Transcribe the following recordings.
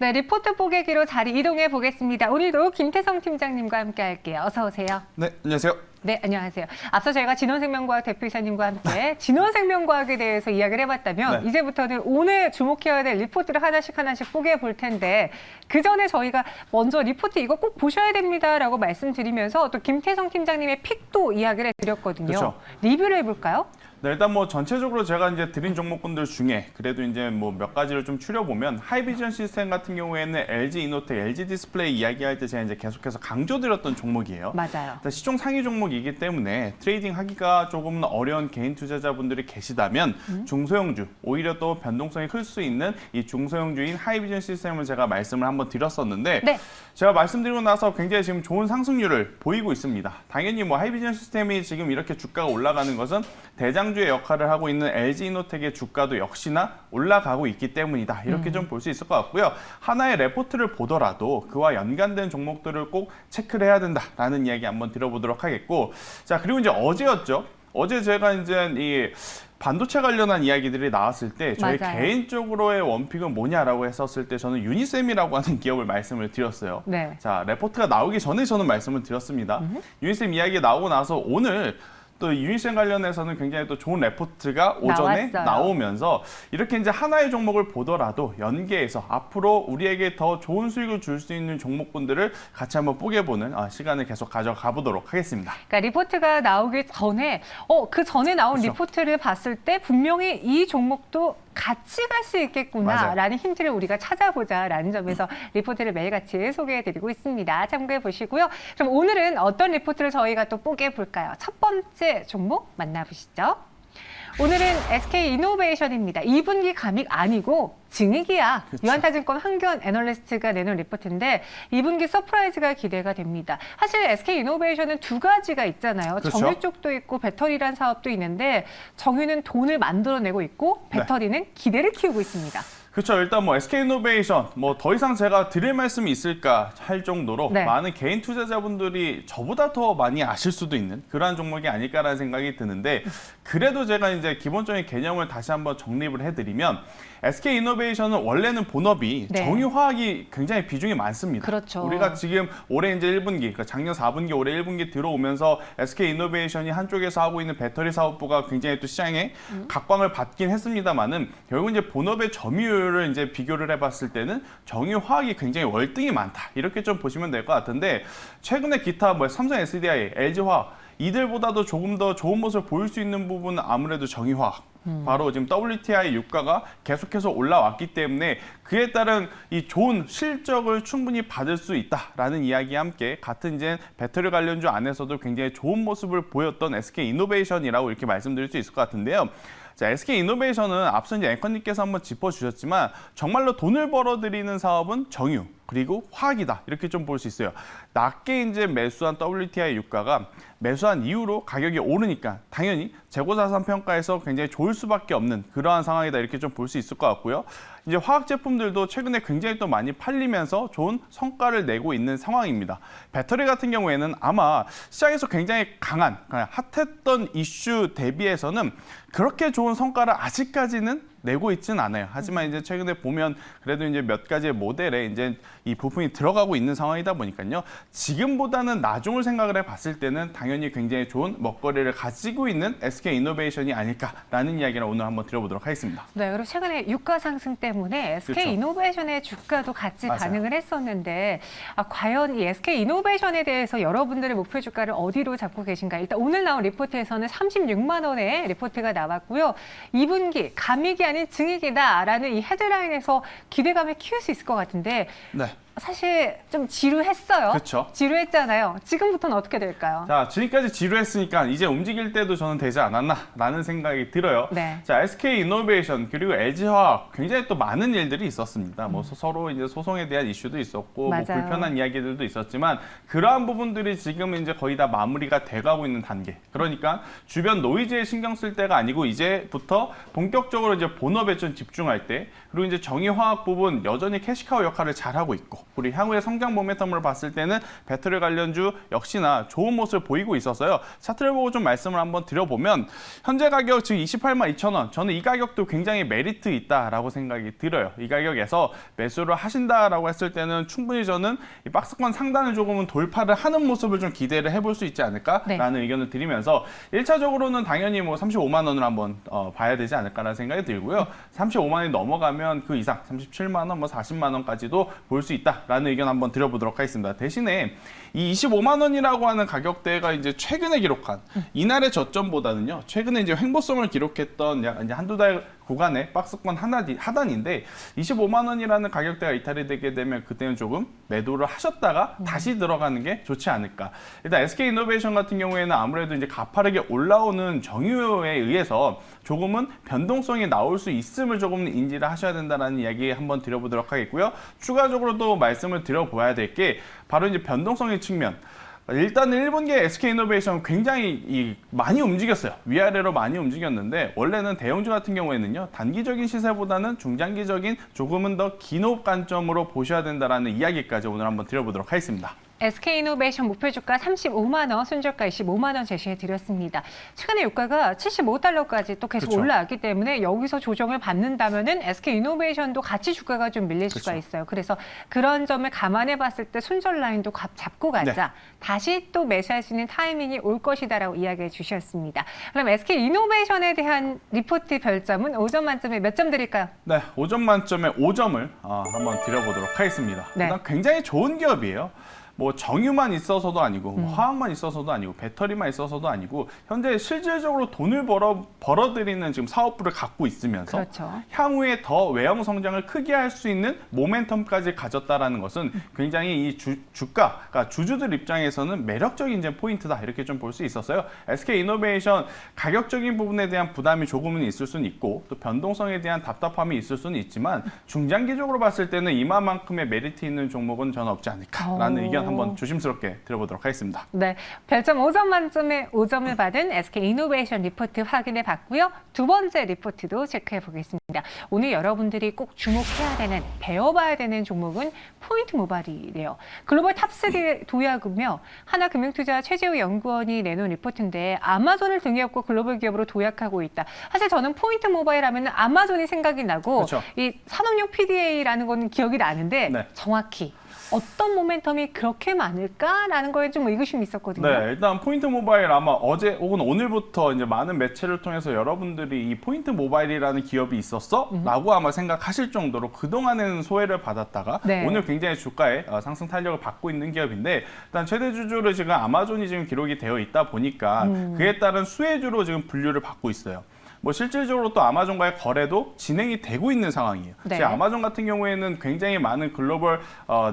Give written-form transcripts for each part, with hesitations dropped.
네, 리포트 뽀개기로 자리 이동해 보겠습니다. 오늘도 김태성 팀장님과 함께 할게요. 어서 오세요. 네, 안녕하세요. 네, 안녕하세요. 앞서 저희가 진원생명과학 대표이사님과 함께 진원생명과학에 대해서 이야기를 해봤다면 이제부터는 오늘 주목해야 될 리포트를 하나씩 뽀개 볼 텐데 그 전에 저희가 먼저 리포트 이거 꼭 보셔야 됩니다라고 말씀드리면서 또 김태성 팀장님의 픽도 이야기를 드렸거든요. 그렇죠. 리뷰를 해볼까요? 네, 일단 뭐 전체적으로 제가 이제 드린 종목군들 중에 그래도 이제 뭐 몇 가지를 좀 추려보면 하이비전 시스템 같은 경우에는 LG 이노텍, LG 디스플레이 이야기할 때 제가 이제 계속해서 강조드렸던 종목이에요. 맞아요. 일단 시총 상위 종목이기 때문에 트레이딩 하기가 조금 어려운 개인 투자자분들이 계시다면 중소형주, 오히려 또 변동성이 클 수 있는 이 중소형주인 하이비전 시스템을 제가 말씀을 한번 드렸었는데 네. 제가 말씀드리고 나서 굉장히 지금 좋은 상승률을 보이고 있습니다. 당연히 뭐 하이비전 시스템이 지금 이렇게 주가가 올라가는 것은 대장주의 역할을 하고 있는 LG 이노텍의 주가도 역시나 올라가고 있기 때문이다. 이렇게 좀 볼 수 있을 것 같고요. 하나의 레포트를 보더라도 그와 연관된 종목들을 꼭 체크를 해야 된다라는 이야기 한번 들어보도록 하겠고, 자 그리고 이제 어제였죠. 어제 제가 이제 이 반도체 관련한 이야기들이 나왔을 때 저희 맞아요. 개인적으로의 원픽은 뭐냐라고 했었을 때 저는 유니셈이라고 하는 기업을 말씀을 드렸어요. 네. 자, 레포트가 나오기 전에 저는 말씀을 드렸습니다. 유니셈 이야기 나오고 나서 오늘 또 유니셈 관련해서는 굉장히 또 좋은 레포트가 오전에 나왔어요. 나오면서 이렇게 이제 하나의 종목을 보더라도 연계해서 앞으로 우리에게 더 좋은 수익을 줄 수 있는 종목군들을 같이 한번 뽀개보는 시간을 계속 가져가 보도록 하겠습니다. 그러니까 리포트가 나오기 전에 그 전에 나온 그렇죠. 리포트를 봤을 때 분명히 이 종목도 같이 갈 수 있겠구나라는 맞아요. 힌트를 우리가 찾아보자라는 점에서 리포트를 매일같이 소개해드리고 있습니다. 참고해 보시고요. 그럼 오늘은 어떤 리포트를 저희가 또 뽀개볼까요? 첫 번째 종목 만나보시죠. 오늘은 SK이노베이션입니다. 2분기 감익 아니고 증익이야. 그렇죠. 유한타증권 한교안 애널리스트가 내놓은 리포트인데 2분기 서프라이즈가 기대가 됩니다. 사실 SK이노베이션은 두 가지가 있잖아요. 그렇죠. 정유 쪽도 있고 배터리란 사업도 있는데 정유는 돈을 만들어내고 있고 배터리는 기대를 키우고 있습니다. 그렇죠. 일단 뭐 SK이노베이션 뭐 더 이상 제가 드릴 말씀이 있을까 할 정도로 네. 많은 개인 투자자분들이 저보다 더 많이 아실 수도 있는 그러한 종목이 아닐까라는 생각이 드는데 그래도 제가 이제 기본적인 개념을 다시 한번 정립을 해드리면 SK이노베이션은 원래는 본업이 네. 정유화학이 굉장히 비중이 많습니다. 그렇죠. 우리가 지금 올해 이제 1분기, 그러니까 작년 4분기, 올해 1분기 들어오면서 SK이노베이션이 한쪽에서 하고 있는 배터리 사업부가 굉장히 또 시장에 각광을 받긴 했습니다만은 결국 이제 본업의 점유율을 이제 비교를 해봤을 때는 정유화학이 굉장히 월등히 많다. 이렇게 좀 보시면 될 것 같은데 최근에 기타 뭐 삼성 SDI, LG화학 이들보다도 조금 더 좋은 모습을 보일 수 있는 부분은 아무래도 정유화학. 바로 지금 WTI 유가가 계속해서 올라왔기 때문에 그에 따른 이 좋은 실적을 충분히 받을 수 있다라는 이야기와 함께 같은 이제 배터리 관련주 안에서도 굉장히 좋은 모습을 보였던 SK이노베이션이라고 이렇게 말씀드릴 수 있을 것 같은데요. 자, SK이노베이션은 앞서 이제 앵커님께서 한번 짚어주셨지만 정말로 돈을 벌어들이는 사업은 정유 그리고 화학이다 이렇게 좀 볼 수 있어요. 낮게 이제 매수한 WTI 유가가 매수한 이후로 가격이 오르니까 당연히 재고자산 평가에서 굉장히 좋을 수밖에 없는 그러한 상황이다 이렇게 좀 볼 수 있을 것 같고요. 이제 화학 제품들도 최근에 굉장히 또 많이 팔리면서 좋은 성과를 내고 있는 상황입니다. 배터리 같은 경우에는 아마 시장에서 굉장히 강한 핫했던 이슈 대비해서는 그렇게 좋은 성과를 아직까지는 내고 있지는 않아요. 하지만 이제 최근에 보면 그래도 이제 몇 가지의 모델에 이제 이 부품이 들어가고 있는 상황이다 보니까요. 지금보다는 나중을 생각을 해봤을 때는 당연히 굉장히 좋은 먹거리를 가지고 있는 SK이노베이션이 아닐까라는 이야기를 오늘 한번 드려보도록 하겠습니다. 네, 그리고 최근에 유가 상승 때문에 SK이노베이션의 주가도 같이 맞아요. 반응을 했었는데 과연 이 SK이노베이션에 대해서 여러분들의 목표 주가를 어디로 잡고 계신가? 일단 오늘 나온 리포트에서는 36만 원의 리포트가 나왔고요. 2분기 감익이 아닌 증익이다라는 이 헤드라인에서 기대감을 키울 수 있을 것 같은데 네. 사실 좀 지루했어요. 그렇죠. 지루했잖아요. 지금부터는 어떻게 될까요? 자, 지금까지 지루했으니까 이제 움직일 때도 저는 되지 않았나라는 생각이 들어요. 네. 자, SK이노베이션 그리고 LG화학 굉장히 또 많은 일들이 있었습니다. 뭐 서로 이제 소송에 대한 이슈도 있었고 뭐 맞아요. 불편한 이야기들도 있었지만 그러한 부분들이 지금 이제 거의 다 마무리가 돼가고 있는 단계. 그러니까 주변 노이즈에 신경 쓸 때가 아니고 이제부터 본격적으로 이제 본업에 좀 집중할 때 그리고 이제 정유화학 부분 여전히 캐시카우 역할을 잘 하고 있고 그리고 향후의 성장 모멘텀을 봤을 때는 배터리 관련주 역시나 좋은 모습을 보이고 있어서요. 차트를 보고 좀 말씀을 한번 드려보면 현재 가격 지금 28만 2천 원. 저는 이 가격도 굉장히 메리트 있다라고 생각이 들어요. 이 가격에서 매수를 하신다라고 했을 때는 충분히 저는 이 박스권 상단을 조금은 돌파를 하는 모습을 좀 기대를 해볼 수 있지 않을까라는 네. 의견을 드리면서 1차적으로는 당연히 뭐 35만 원을 한번 봐야 되지 않을까라는 생각이 들고요. 35만 원이 넘어가면 그 이상 37만 원, 뭐 40만 원까지도 볼 수 있다라는 의견 한번 드려보도록 하겠습니다. 대신에 이 25만 원이라고 하는 가격대가 이제 최근에 기록한 이날의 저점보다는요. 최근에 이제 횡보성을 기록했던 약 이제 한두 달 구간의 박스권 하단인데 25만 원이라는 가격대가 이탈이 되게 되면 그때는 조금 매도를 하셨다가 다시 들어가는 게 좋지 않을까. 일단 SK이노베이션 같은 경우에는 아무래도 이제 가파르게 올라오는 정유에 의해서 조금은 변동성이 나올 수 있음을 조금 인지를 하셔야 된다는 이야기 한번 드려보도록 하겠고요. 추가적으로 또 말씀을 드려보아야 될 게 바로 이제 변동성의 측면. 일단은 1분기에 SK이노베이션 굉장히 많이 움직였어요. 위아래로 많이 움직였는데 원래는 대형주 같은 경우에는요. 단기적인 시세보다는 중장기적인 조금은 더 긴 호흡 관점으로 보셔야 된다는 이야기까지 오늘 한번 드려보도록 하겠습니다. SK이노베이션 목표 주가 35만 원, 순저가 25만 원 제시해 드렸습니다. 최근에 유가가 75달러까지 또 계속 그쵸. 올라왔기 때문에 여기서 조정을 받는다면은 SK이노베이션도 같이 주가가 좀 밀릴 수가 그쵸. 있어요. 그래서 그런 점을 감안해 봤을 때 순절 라인도 잡고 가자. 네. 다시 또 매수할 수 있는 타이밍이 올 것이다라고 이야기해 주셨습니다. 그럼 SK이노베이션에 대한 리포트 별점은 5점 만점에 몇 점 드릴까요? 네, 5점 만점에 5점을 한번 드려보도록 하겠습니다. 네. 일단 굉장히 좋은 기업이에요. 뭐 정유만 있어서도 아니고 뭐 화학만 있어서도 아니고 배터리만 있어서도 아니고 현재 실질적으로 돈을 벌어들이는 지금 사업부를 갖고 있으면서 그렇죠. 향후에 더 외형 성장을 크게 할 수 있는 모멘텀까지 가졌다라는 것은 굉장히 이 주가, 그러니까 주주들 입장에서는 매력적인 이제 포인트다 이렇게 좀 볼 수 있었어요. SK이노베이션 가격적인 부분에 대한 부담이 조금은 있을 수는 있고 또 변동성에 대한 답답함이 있을 수는 있지만 중장기적으로 봤을 때는 이만큼의 메리트 있는 종목은 저는 없지 않을까라는 의견 한번 조심스럽게 들어보도록 하겠습니다. 네, 별점 5점 만점에 5점을 받은 SK이노베이션 리포트 확인해 봤고요. 두 번째 리포트도 체크해 보겠습니다. 오늘 여러분들이 꼭 주목해야 되는, 배워봐야 되는 종목은 포인트 모바일이래요. 글로벌 탑3 도약이며 하나금융투자 최재우 연구원이 내놓은 리포트인데 아마존을 등에 업고 글로벌 기업으로 도약하고 있다. 사실 저는 포인트 모바일 하면 아마존이 생각이 나고 그렇죠. 이 산업용 PDA라는 건 기억이 나는데 네. 정확히 어떤 모멘텀이 그렇게 많을까라는 거에 좀 의구심이 있었거든요. 네, 일단 포인트 모바일 아마 어제 혹은 오늘부터 이제 많은 매체를 통해서 여러분들이 이 포인트 모바일이라는 기업이 있었어? 라고 아마 생각하실 정도로 그동안에는 소외를 받았다가 네. 오늘 굉장히 주가에 상승 탄력을 받고 있는 기업인데 일단 최대 주주로 지금 아마존이 지금 기록이 되어 있다 보니까 그에 따른 수혜주로 지금 분류를 받고 있어요. 뭐 실질적으로 또 아마존과의 거래도 진행이 되고 있는 상황이에요. 네. 지금 아마존 같은 경우에는 굉장히 많은 글로벌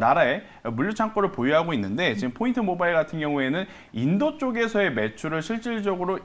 나라의 물류 창고를 보유하고 있는데 지금 포인트 모바일 같은 경우에는 인도 쪽에서의 매출을 실질적으로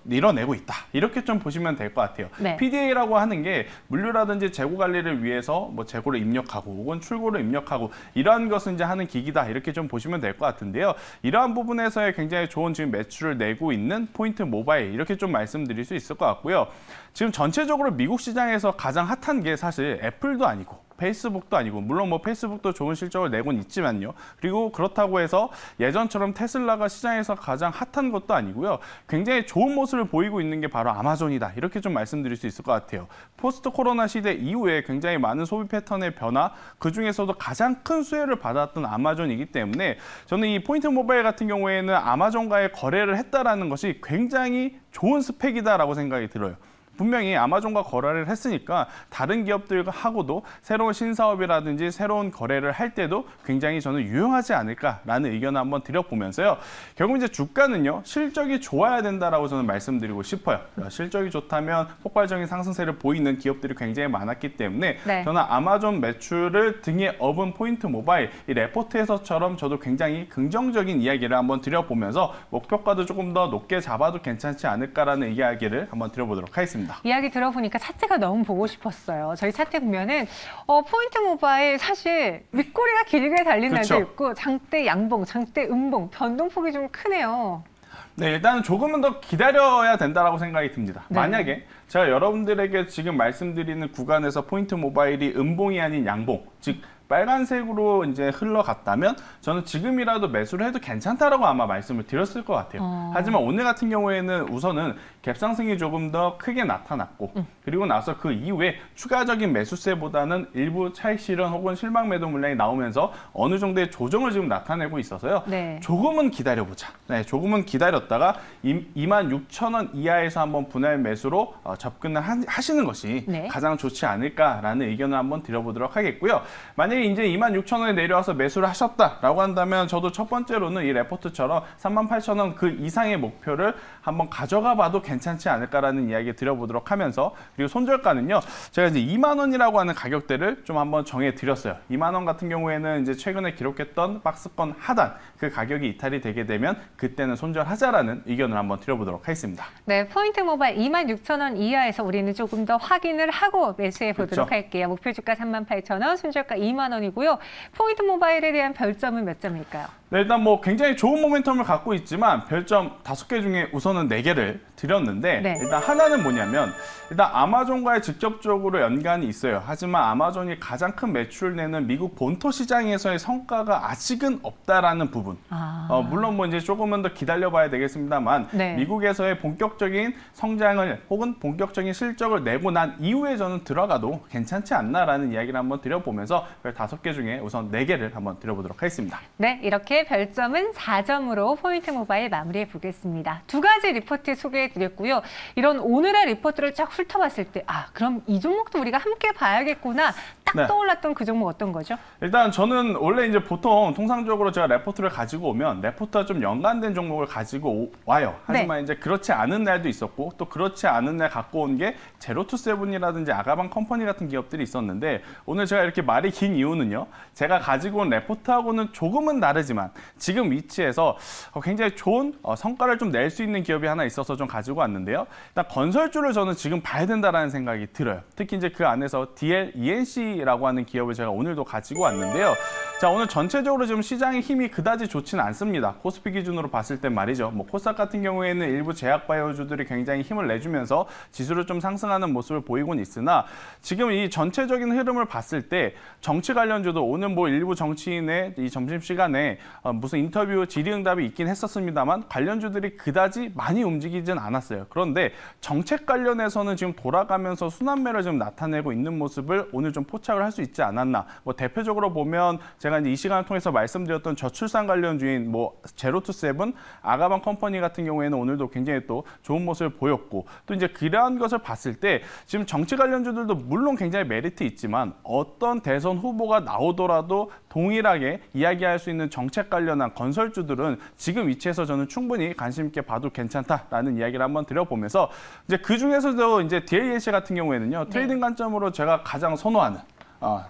이뤄내고 있다. 이렇게 좀 보시면 될 것 같아요. 네. PDA라고 하는 게 물류라든지 재고 관리를 위해서 뭐 재고를 입력하고 혹은 출고를 입력하고 이러한 것을 이제 하는 기기다. 이렇게 좀 보시면 될 것 같은데요. 이러한 부분에서의 굉장히 좋은 지금 매출을 내고 있는 포인트 모바일 이렇게 좀 말씀드릴 수 있을 것 같고요. 지금 전체적으로 미국 시장에서 가장 핫한 게 사실 애플도 아니고 페이스북도 아니고 물론 뭐 페이스북도 좋은 실적을 내곤 있지만요. 그리고 그렇다고 해서 예전처럼 테슬라가 시장에서 가장 핫한 것도 아니고요. 굉장히 좋은 모습을 보이고 있는 게 바로 아마존이다. 이렇게 좀 말씀드릴 수 있을 것 같아요. 포스트 코로나 시대 이후에 굉장히 많은 소비 패턴의 변화, 그중에서도 가장 큰 수혜를 받았던 아마존이기 때문에 저는 이 포인트 모바일 같은 경우에는 아마존과의 거래를 했다라는 것이 굉장히 좋은 스펙이다라고 생각이 들어요. 분명히 아마존과 거래를 했으니까 다른 기업들하고도 새로운 신사업이라든지 새로운 거래를 할 때도 굉장히 저는 유용하지 않을까라는 의견을 한번 드려보면서요. 결국 이제 주가는요. 실적이 좋아야 된다라고 저는 말씀드리고 싶어요. 실적이 좋다면 폭발적인 상승세를 보이는 기업들이 굉장히 많았기 때문에 네. 저는 아마존 매출을 등에 업은 포인트 모바일 이 레포트에서처럼 저도 굉장히 긍정적인 이야기를 한번 드려보면서 목표가도 조금 더 높게 잡아도 괜찮지 않을까라는 이야기를 한번 드려보도록 하겠습니다. 이야기 들어보니까 차트가 너무 보고 싶었어요. 저희 차트 보면은 포인트 모바일 사실 윗꼬리가 길게 달린 날도 그렇죠. 있고 장대 양봉, 장대 음봉, 변동폭이 좀 크네요. 네, 일단은 조금은 더 기다려야 된다라고 생각이 듭니다. 네. 만약에 제가 여러분들에게 지금 말씀드리는 구간에서 포인트 모바일이 음봉이 아닌 양봉, 즉 빨간색으로 이제 흘러갔다면 저는 지금이라도 매수를 해도 괜찮다라고 아마 말씀을 드렸을 것 같아요. 하지만 오늘 같은 경우에는 우선은 갭 상승이 조금 더 크게 나타났고 그리고 나서 그 이후에 추가적인 매수세보다는 일부 차익 실현 혹은 실망 매도 물량이 나오면서 어느 정도의 조정을 지금 나타내고 있어서요. 네. 조금은 기다려보자. 네, 조금은 기다렸다가 26,000원 이하에서 한번 분할 매수로 접근을 하시는 것이 네. 가장 좋지 않을까라는 의견을 한번 드려보도록 하겠고요. 만약에 이제 26,000원에 내려와서 매수를 하셨다라고 한다면 저도 첫 번째로는 이 레포트처럼 38,000원 그 이상의 목표를 한번 가져가 봐도 괜찮지 않을까라는 이야기 드려보도록 하면서 그리고 손절가는요. 제가 이제 2만 원이라고 하는 가격대를 좀 한번 정해 드렸어요. 2만 원 같은 경우에는 이제 최근에 기록했던 박스권 하단 그 가격이 이탈이 되게 되면 그때는 손절하자라는 의견을 한번 드려보도록 하겠습니다. 네, 포인트 모바일 26,000원 이하에서 우리는 조금 더 확인을 하고 매수해 보도록 그렇죠. 할게요. 목표 주가 38,000원, 손절가 2만 원이고요. 포인트 모바일에 대한 별점은 몇 점일까요? 네, 일단 뭐 굉장히 좋은 모멘텀을 갖고 있지만 별점 5개 중에 우선은 4개를 드렸는데 네. 일단 하나는 뭐냐면 일단 아마존과의 직접적으로 연관이 있어요. 하지만 아마존이 가장 큰 매출을 내는 미국 본토 시장에서의 성과가 아직은 없다라는 부분. 물론 뭐 이제 조금은 더 기다려봐야 되겠습니다만 네. 미국에서의 본격적인 성장을 혹은 본격적인 실적을 내고 난 이후에 저는 들어가도 괜찮지 않나라는 이야기를 한번 드려보면서 별 5개 중에 우선 4개를 한번 드려보도록 하겠습니다. 네, 이렇게 별점은 4점으로 포인트 모바일 마무리해 보겠습니다. 두 가지 리포트 소개해 드렸고요. 이런 오늘의 리포트를 쫙 훑어봤을 때 그럼 이 종목도 우리가 함께 봐야겠구나 딱 네. 떠올랐던 그 종목 어떤 거죠? 일단 저는 원래 이제 보통 통상적으로 제가 레포트를 가지고 오면 레포트와 좀 연관된 종목을 가지고 와요. 하지만 이제 그렇지 않은 날도 있었고 또 그렇지 않은 날 갖고 온 게 제로투세븐이라든지 아가방 컴퍼니 같은 기업들이 있었는데 오늘 제가 이렇게 말이 긴 이유는요. 제가 가지고 온 레포트하고는 조금은 다르지만 지금 위치에서 굉장히 좋은 성과를 좀 낼 수 있는 기업이 하나 있어서 좀 가지고 왔는데요. 일단 건설주를 저는 지금 봐야 된다라는 생각이 들어요. 특히 이제 그 안에서 DL-ENC라고 하는 기업을 제가 오늘도 가지고 왔는데요. 자, 오늘 전체적으로 지금 시장의 힘이 그다지 좋지는 않습니다. 코스피 기준으로 봤을 땐 말이죠. 뭐 코스닥 같은 경우에는 일부 제약바이오주들이 굉장히 힘을 내주면서 지수를 좀 상승하는 모습을 보이곤 있으나 지금 이 전체적인 흐름을 봤을 때 정치 관련주도 오늘 뭐 일부 정치인의 이 점심시간에 무슨 인터뷰 질의응답이 있긴 했었습니다만 관련주들이 그다지 많이 움직이진 않았어요. 그런데 정책 관련해서는 지금 돌아가면서 순환매를 좀 나타내고 있는 모습을 오늘 좀 포착을 할 수 있지 않았나. 뭐 대표적으로 보면 제가 이제 이 시간을 통해서 말씀드렸던 저출산 관련주인 뭐 제로투세븐, 아가방 컴퍼니 같은 경우에는 오늘도 굉장히 또 좋은 모습을 보였고 또 이제 그러한 것을 봤을 때 지금 정치 관련주들도 물론 굉장히 메리트 있지만 어떤 대선 후보가 나오더라도 동일하게 이야기할 수 있는 정책 관련한 건설주들은 지금 위치에서 저는 충분히 관심 있게 봐도 괜찮다라는 이야기를 한번 드려보면서 이제 그 중에서도 이제 DLEC 같은 경우에는요 트레이딩 관점으로 제가 가장 선호하는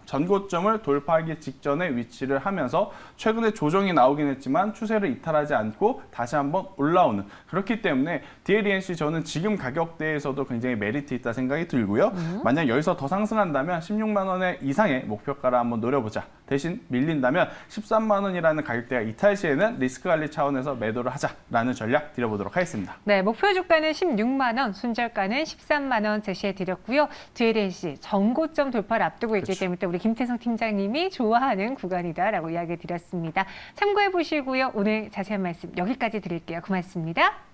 전고점을 돌파하기 직전에 위치를 하면서 최근에 조정이 나오긴 했지만 추세를 이탈하지 않고 다시 한번 올라오는 그렇기 때문에 DLENC 저는 지금 가격대에서도 굉장히 메리트 있다 생각이 들고요. 만약 여기서 더 상승한다면 16만 원의 이상의 목표가를 한번 노려보자. 대신 밀린다면 13만 원이라는 가격대가 이탈 시에는 리스크 관리 차원에서 매도를 하자라는 전략 드려보도록 하겠습니다. 네, 목표 주가는 16만 원, 손절가는 13만 원 제시해 드렸고요. DLNC 전고점 돌파를 앞두고 있기 때문에 우리 김태성 팀장님이 좋아하는 구간이다라고 이야기 드렸습니다. 참고해 보시고요. 오늘 자세한 말씀 여기까지 드릴게요. 고맙습니다.